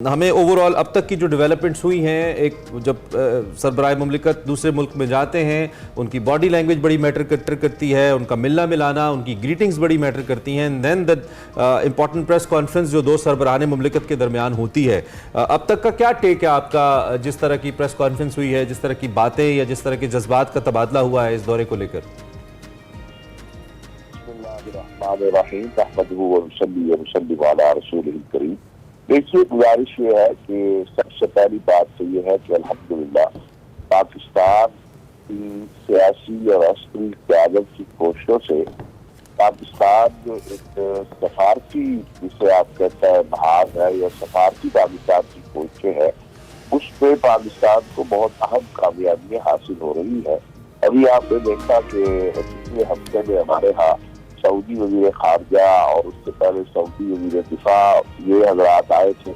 हमें ओवरऑल अब तक की जो डेवलपमेंट्स हुई हैं, एक जब सरबराह मुमलिकत दूसरे मुल्क में जाते हैं, उनकी बॉडी लैंग्वेज बड़ी मैटर करती है, उनका मिलना मिलाना, उनकी ग्रीटिंग्स बड़ी मैटर करती हैं, and then the important press conference जो दो सरबराह मुमलिकत के दरमियान होती है। अब तक का क्या टेक है आपका, जिस तरह की प्रेस कॉन्फ्रेंस हुई है, जिस तरह की बातें या जिस तरह के जज्बात का तबादला हुआ है इस दौरे को लेकर? देखिए, गुजारिश ये है कि सबसे पहली बात तो ये है कि अल्हम्दुलिल्लाह पाकिस्तान की सियासी और अस्करी क़यादत की कोशिशों से पाकिस्तान जो एक सफारती, जिसे आप कहते हैं महाज है या सफारती पाकिस्तान की कोशिशें है, उस पे पाकिस्तान को बहुत अहम कामयाबियां हासिल हो रही है। अभी आपने देखा कि पिछले हफ्ते में हमारे यहाँ सऊदी वजीर खारजा और उससे पहले सऊदी वजीर दिफा ये हजरात आए थे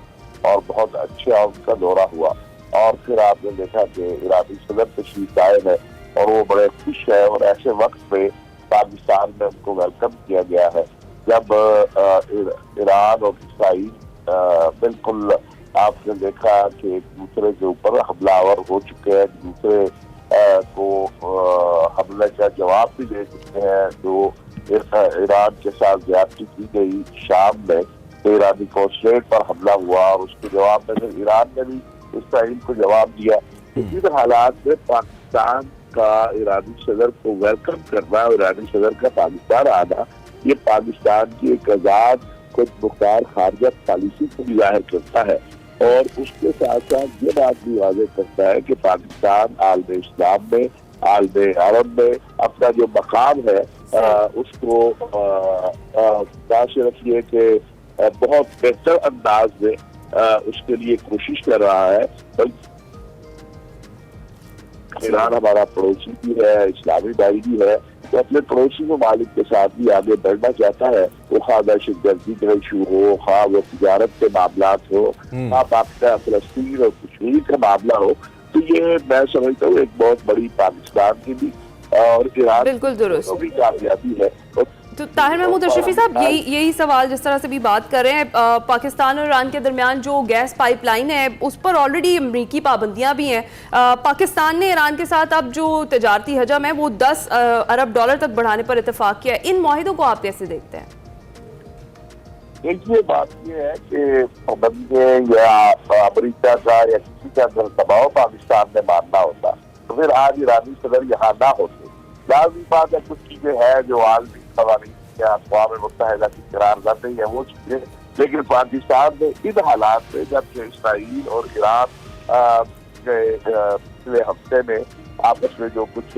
और बहुत अच्छा उनका दौरा हुआ। और फिर आपने देखा कि ईरानी सदर तशरीफ आए हैं और वो बड़े खुश है, और ऐसे वक्त पे पाकिस्तान में उनको वेलकम किया गया है जब ईरान और इसराइल बिल्कुल आपने देखा कि एक दूसरे के ऊपर हमलावर हो चुके हैं, दूसरे को हमले का जवाब भी दे चुके हैं। जो ईरान के साथ ज्यादती की गई शाम में, तो ईरानी कॉन्सुलेट पर हमला हुआ और उसके जवाब में फिर ईरान ने भी इसराइल को जवाब दिया। इन हालात में पाकिस्तान का ईरानी सदर को वेलकम करना, ईरानी सदर का पाकिस्तान आना, ये पाकिस्तान की एक आजाद खुद मुख्तार खारजा पॉलिसी को भी जाहिर करता है। और उसके साथ साथ ये बात भी वाज़ेह करता है कि पाकिस्तान आलम इस्लाम में, आलम अरब में अपना जो मकाम है उसको रखिए कि बहुत बेहतर अंदाज में उसके लिए कोशिश कर रहा है। ईरान हमारा पड़ोसी भी है, इस्लामी भाई भी है, तो अपने पड़ोसी ममालिक के साथ भी आगे बढ़ना चाहता है। वो खा दहशतगर्दी का इशू हो, खा वो तिजारत के मामला हो, खा पाकिस्तान फलस्तीन और कश्मीर का मामला हो, तो ये मैं समझता हूँ एक बहुत बड़ी पाकिस्तान की भी और ईरान बिल्कुल दुरुस्त भी कामयाबी है। तो ताहिर महमूद अशरफी साहब, यही सवाल जिस तरह से भी बात कर रहे हैं, पाकिस्तान और ईरान के दरमियान जो गैस पाइपलाइन है उस पर ऑलरेडी अमरीकी पाबंदियां भी हैं। पाकिस्तान ने ईरान के साथ अब जो तजारती हजम है वो 10 अरब डॉलर तक बढ़ाने पर इत्तेफाक किया है। इन मुआहिदों को आप कैसे देखते हैं? देखिए, बात ये है कि पाबंदी या अमरीका का या किसी का अगर दबाव पाकिस्तान में मानना होता तो फिर आज ईरानी सदर यहाँ ना होते। लाज़मी बात है, कुछ चीजें हैं जो आलमी क़वानीन या अक़वाम मुत्तहिदा की करारदाद नहीं है वो चीजें, लेकिन पाकिस्तान में इन हालात में जब इसराइल और ईरान पिछले हफ्ते में आपस में जो कुछ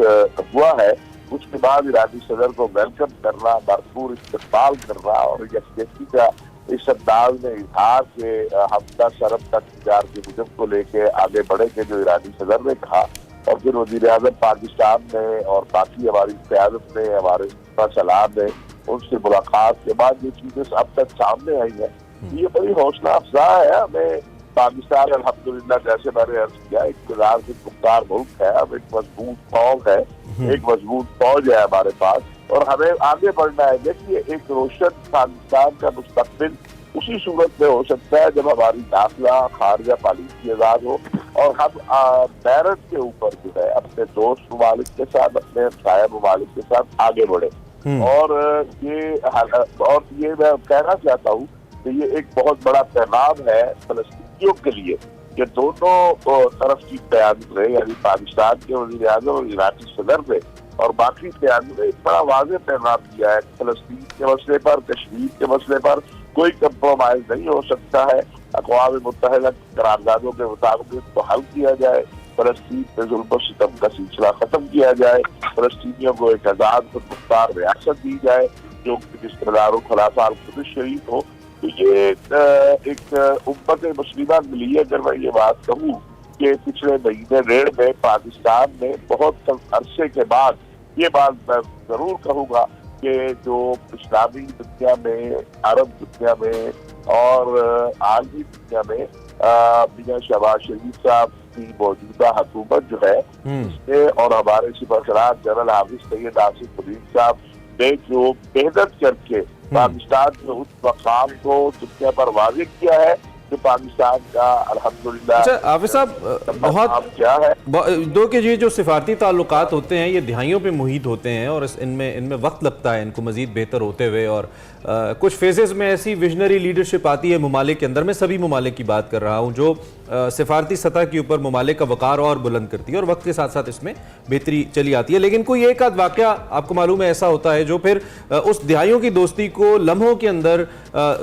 हुआ है, उसके बाद ईरानी सदर को वेलकम करना, भरपूर इस्तेमाल करना और यकजहती का इस अंदाज में इजहार के हम 10 अरब तक तजारत के हुजूम को लेके आगे बढ़ेंगे जो ईरानी सदर ने कहा। और फिर वज़ीर आज़म पाकिस्तान ने और बाकी हमारी क़यादत ने, हमारे सलाम ने उनसे मुलाकात के बाद जो चीजें अब तक सामने आई है, ये बड़ी हौसला अफजा है। हमें पाकिस्तान अल्हम्दुलिल्लाह, जैसे मैंने अर्ज किया, इक़्तिदार से मुख्तार मुल्क है, अब एक मजबूत फौज है, एक मजबूत फौज है हमारे पास, और हमें आगे बढ़ना है। देखिए, एक रोशन पाकिस्तान का मुस्तक़बिल उसी सूरत में हो सकता है जब हमारी दाखिला खारजा पॉलिसी आजाद हो और हम बैरत के ऊपर जो है अपने दोस्त ममालिक के साथ, अपने हमसाया ममालिक के साथ आगे बढ़े। और ये मैं कहना चाहता हूँ कि ये एक बहुत बड़ा पैगाम है फलस्तीनियों के लिए कि दोनों तरफ की क़यादत ने, यानी पाकिस्तान के वज़ीर आज़म और ईरानी सदर ने और बाकी क़यादत ने एक बड़ा वाज़ेह पैगाम दिया है। फलस्तीन के मसले पर, कश्मीर के मसले पर कोई कंप्रोमाइज नहीं हो सकता है। अक़वाम मुत्तहिदा की करारदादों के मुताबिक इसको हल किया जाए, फलस्तीन पे जुल्म सितम का सिलसिला खत्म किया जाए, फलस्तीनियों को एक आजाद खुद मुख्तार रियासत दी जाए जो रिश्तेदारों खिलाफाल खुद शरीक हो। तो ये एक उम्मत मुस्लिमा के लिए अगर मैं ये बात कहूँ कि पिछले महीने डेढ़ में पाकिस्तान ने बहुत अरसे के बाद, ये बात मैं जरूर कहूँगा कि जो इस्लामी दुनिया में, अरब दुनिया में और आलमी दुनिया में मियां शहबाज शरीफ साहब की मौजूदा हुकूमत जो है इसने और हमारे सिपहसालार जनरल हाफिज सैयद आसिफ मुनीर साहब ने जो मेहनत करके पाकिस्तान के उस मकाम को दुनिया पर वाज़ेह किया है کہ پاکستان کا الحمدللہ اچھا حافظ صاحب، بہت کیا ہے دو کہ یہ جو سفارتی تعلقات ہوتے ہیں یہ دہائیوں پہ محیط ہوتے ہیں اور ان میں وقت لگتا ہے ان کو مزید بہتر ہوتے ہوئے، اور کچھ فیزز میں ایسی ویژنری لیڈرشپ آتی ہے ممالک کے اندر، میں سبھی ممالک کی بات کر رہا ہوں، جو سفارتی سطح کے اوپر ممالک کا وقار اور بلند کرتی ہے اور وقت کے ساتھ ساتھ اس میں بہتری چلی آتی ہے، لیکن کوئی ایک آدھ واقعہ آپ کو معلوم ہے ایسا ہوتا ہے جو پھر اس دہائیوں کی دوستی کو لمحوں کے اندر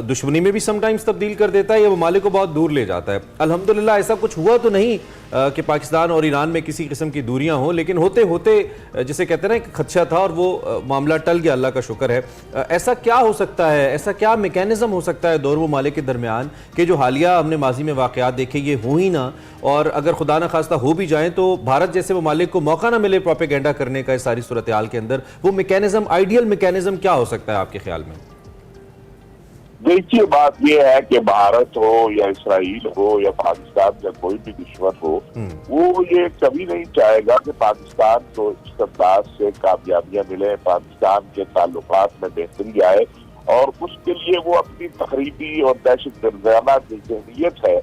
دشمنی میں بھی سم ٹائمز تبدیل کر دیتا ہے یا ممالک کو بہت دور لے جاتا ہے۔ الحمدللہ ایسا کچھ ہوا تو نہیں کہ پاکستان اور ایران میں کسی قسم کی دوریاں ہوں، لیکن ہوتے ہوتے جسے کہتے ہیں نا ایک خدشہ تھا اور وہ معاملہ ٹل گیا، اللہ کا شکر ہے۔ ایسا کیا ہو سکتا ہے، ایسا کیا میکینزم ہو سکتا ہے دونوں ممالک کے درمیان کہ جو حالیہ ہم نے ماضی میں واقعات دیکھے یہ ہوں ہی نہ، اور اگر خدا نہ خواستہ ہو بھی جائیں تو بھارت جیسے ممالک کو موقع نہ ملے پروپیگنڈا کرنے کا اس ساری صورتحال کے اندر، وہ میکینزم، آئیڈیل میکینزم کیا ہو سکتا ہے آپ کے خیال میں؟ دیکھیے بات یہ ہے کہ بھارت ہو یا اسرائیل ہو یا پاکستان کا کوئی بھی دشمن ہو، وہ یہ کبھی نہیں چاہے گا کہ پاکستان کو اس انداز سے کامیابیاں ملے، پاکستان کے تعلقات میں بہتری آئے، اور اس کے لیے وہ اپنی تخریبی اور دہشت گردانہ جو ذہنیت ہے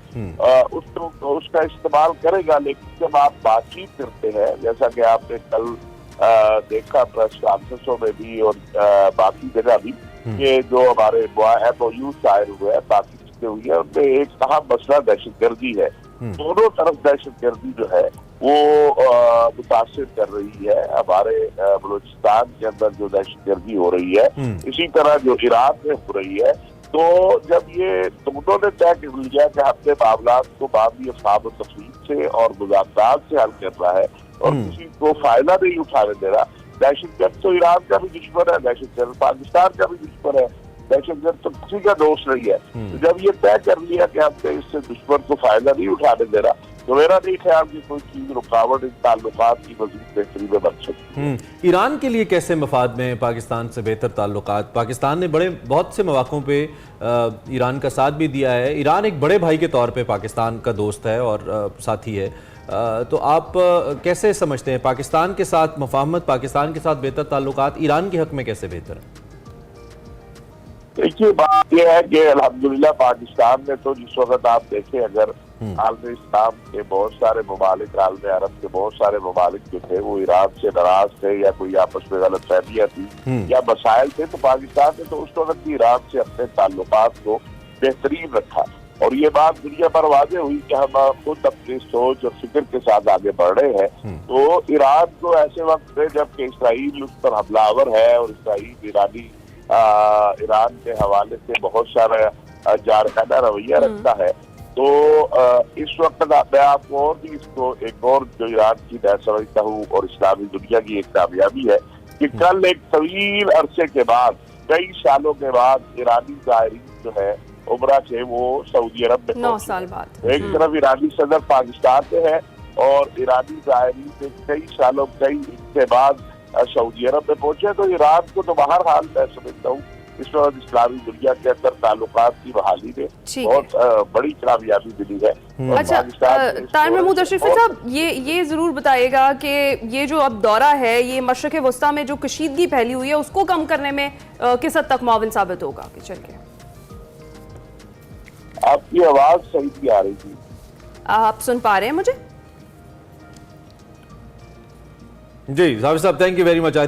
اس کا استعمال کرے گا۔ لیکن جب آپ بات چیت کرتے ہیں، جیسا کہ آپ نے کل دیکھا پریس کانفرنسوں میں بھی اور باقی جگہ بھی، کہ جو ہمارے MOU شائع ہوئے ہیں، باقی چیزیں ہوئی ہیں، ان میں ایک اہم مسئلہ دہشت گردی ہے۔ دونوں طرف دہشت گردی جو ہے وہ متاثر کر رہی ہے۔ ہمارے بلوچستان کے اندر جو دہشت گردی ہو رہی ہے، اسی طرح جو عراق میں ہو رہی ہے، تو جب یہ دونوں نے طے کر لیا کہ ہم نے معاملات کو باہمی افہام و تفہیم سے اور مذاکرات سے حل کرنا ہے اور کسی کو فائدہ نہیں اٹھانے دے رہا۔ دہشت گرد تو ایران کا بھی دشمن ہے، دہشت گرد پاکستان کا بھی دشمن ہے، دہشت گرد تو کسی کا دوست نہیں ہے۔ تو جب یہ طے کر لیا کہ ہم نے اس سے دشمن کو فائدہ نہیں اٹھانے دے رہا، تو میرا نہیں خیال کہ کوئی چیز رکاوٹ ان تعلقات کی مزید بہتری میں بن سکتی ہے۔ ایران کے لیے کیسے مفاد میں پاکستان سے بہتر تعلقات؟ پاکستان نے بہت سے مواقعوں پہ ایران کا ساتھ بھی دیا ہے، ایران ایک بڑے بھائی کے طور پہ پاکستان کا دوست ہے اور ساتھی ہے، تو آپ کیسے سمجھتے ہیں پاکستان کے ساتھ مفاہمت، پاکستان کے ساتھ بہتر تعلقات ایران کے حق میں کیسے بہتر ہیں؟ دیکھیے بات یہ ہے کہ الحمدللہ پاکستان نے تو جس وقت آپ دیکھیں، اگر عالم اسلام کے بہت سارے ممالک، عالم عرب کے بہت سارے ممالک جو تھے وہ ایران سے ناراض تھے یا کوئی آپس میں غلط فہمیاں تھی یا مسائل تھے، تو پاکستان نے تو اس وقت بھی ایران سے اپنے تعلقات کو بہترین رکھا، اور یہ بات دنیا پر واضح ہوئی کہ ہم خود اپنی سوچ اور فکر کے ساتھ آگے بڑھ رہے ہیں۔ تو ایران کو ایسے وقت میں جب کہ اسرائیل اس پر حملہ آور ہے اور اسرائیل ایران کے حوالے سے بہت سارا جارحانہ رویہ رکھتا ہے، تو اس وقت میں آپ کو اور بھی اس کو ایک اور جو ایران کی میں سمجھتا ہوں اور اسلامی دنیا کی ایک کامیابی ہے کہ کل ایک طویل عرصے کے بعد، کئی سالوں کے بعد، ایرانی زائرین جو ہے عمرہ سے وہ سعودی عرب میں 9 سال بعد ایک طرف ایرانی صدر پاکستان میں ہے اور ایرانی زائرین سے کئی سالوں کے بعد سعودی عرب میں پہنچے، تو ایران کو تو بہرحال میں سمجھتا ہوں اس وقت اسلامی دنیا کے اندر تعلقات کی بحالی میں بہت بڑی کامیابی ملی ہے۔ اچھا طاہر محمود اشرفی صاحب، یہ ضرور بتائیے گا کہ یہ جو اب دورہ ہے یہ مشرق وسطیٰ میں جو کشیدگی پھیلی ہوئی ہے اس کو کم کرنے میں کس حد تک معاون ثابت ہوگا؟ کہ چل کے آپ کی آواز صحیح نہیں آ رہی تھی، آپ سن پا رہے ہیں مجھے؟ جی حافظ صاحب، تھینک یو ویری مچ۔